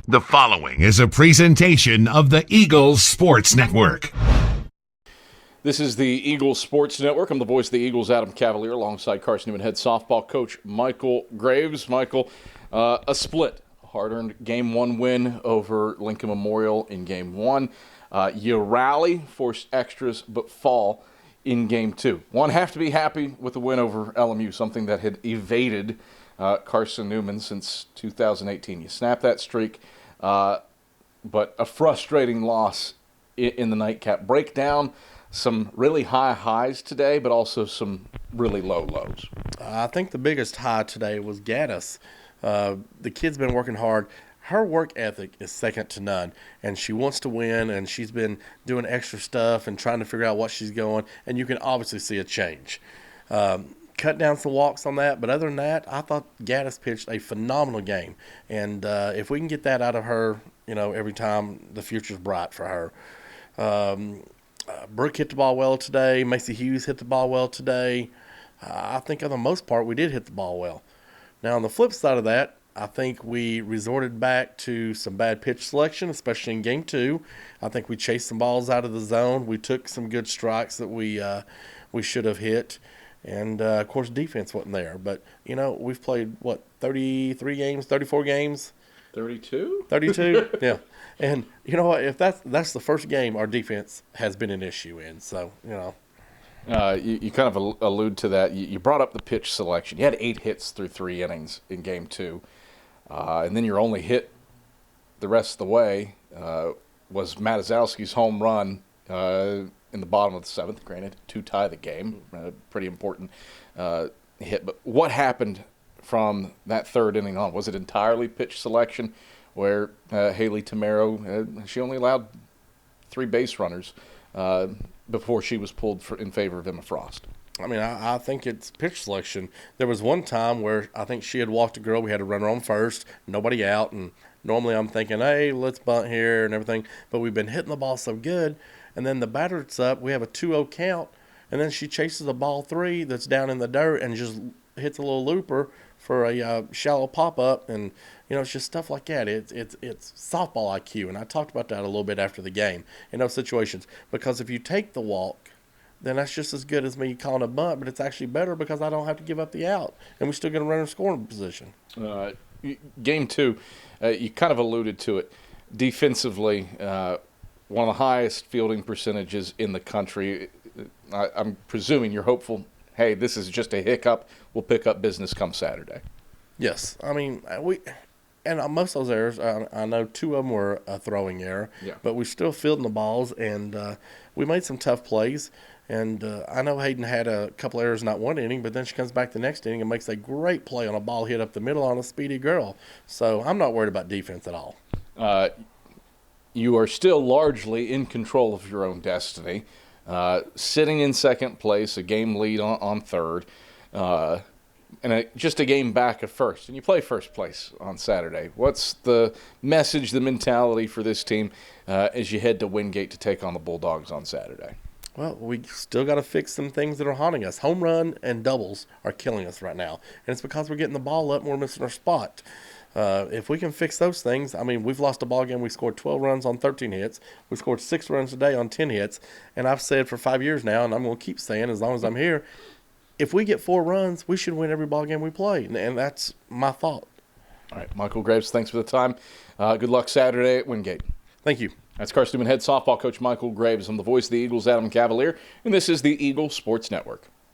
The following is a presentation of the Eagles Sports Network. This is the Eagles Sports Network. I'm the voice of the Eagles, Adam Cavalier, alongside Carson-Newman head softball coach Michael Graves. Michael, a split, hard-earned Game 1 win over Lincoln Memorial in Game 1. You rally, forced extras, but fall in Game 2. One have to be happy with the win over LMU, something that had evaded Carson-Newman since 2018. You snap that streak, but a frustrating loss in the nightcap. Break down some really high highs today, but also some really low lows. I think the biggest high today was Gaddis. The kid's been working hard. Her work ethic is second to none, and she wants to win, and she's been doing extra stuff and trying to figure out what she's going, and you can obviously see a change. Cut down some walks on that, but other than that, I thought Gaddis pitched a phenomenal game, and if we can get that out of her, every time, the future's bright for her. Brooke hit the ball well today. Macy Hughes hit the ball well today. I think for the most part we did hit the ball well. Now on the flip side of that, I think we resorted back to some bad pitch selection, especially in Game 2. I think we chased some balls out of the zone. We took some good strikes that we should have hit. And, of course, defense wasn't there. But, we've played, 33 games, 34 games? 32? 32, yeah. And you know what? If that's the first game our defense has been an issue in. So, You kind of allude to that. You brought up the pitch selection. You had 8 hits through 3 innings in Game 2. And then your only hit the rest of the way was Matazowski's home run in the bottom of the 7th, granted, to tie the game. Pretty important hit. But what happened from that 3rd inning on? Was it entirely pitch selection where Haley Tamero, she only allowed 3 base runners before she was pulled in favor of Emma Frost? I mean, I think it's pitch selection. There was one time where I think she had walked a girl. We had a runner on first, nobody out, and normally I'm thinking, hey, let's bunt here and everything. But we've been hitting the ball so good, and then the batter's up. We have a 2-0 count, and then she chases a ball 3 that's down in the dirt and just hits a little looper for a shallow pop-up, and, it's just stuff like that. It's softball IQ, and I talked about that a little bit after the game in those situations, because if you take the walk, then that's just as good as me calling a bunt, but it's actually better because I don't have to give up the out, and we still get a runner scoring position. Game 2, you kind of alluded to it. Defensively, one of the highest fielding percentages in the country. I'm presuming you're hopeful, hey, this is just a hiccup. We'll pick up business come Saturday. Yes. I mean, most of those errors, I know 2 of them were a throwing error, but we're still fielding the balls, and we made some tough plays. And I know Hayden had a couple errors in that one inning, but then she comes back the next inning and makes a great play on a ball hit up the middle on a speedy girl. So I'm not worried about defense at all. You are still largely in control of your own destiny. Sitting in second place, a game lead on third, and just a game back of first. And you play first place on Saturday. What's the message, the mentality for this team as you head to Wingate to take on the Bulldogs on Saturday? Well, we still got to fix some things that are haunting us. Home run and doubles are killing us right now, and it's because we're getting the ball up and we're missing our spot. If we can fix those things, I mean, we've lost a ball game. We scored 12 runs on 13 hits. We scored 6 runs today on 10 hits, and I've said for 5 years now, and I'm going to keep saying as long as I'm here, if we get 4 runs, we should win every ball game we play, and that's my thought. All right, Michael Graves, thanks for the time. Good luck Saturday at Wingate. Thank you. That's Carson-Newman head softball coach Michael Graves. I'm the voice of the Eagles, Adam Cavalier, and this is the Eagles Sports Network.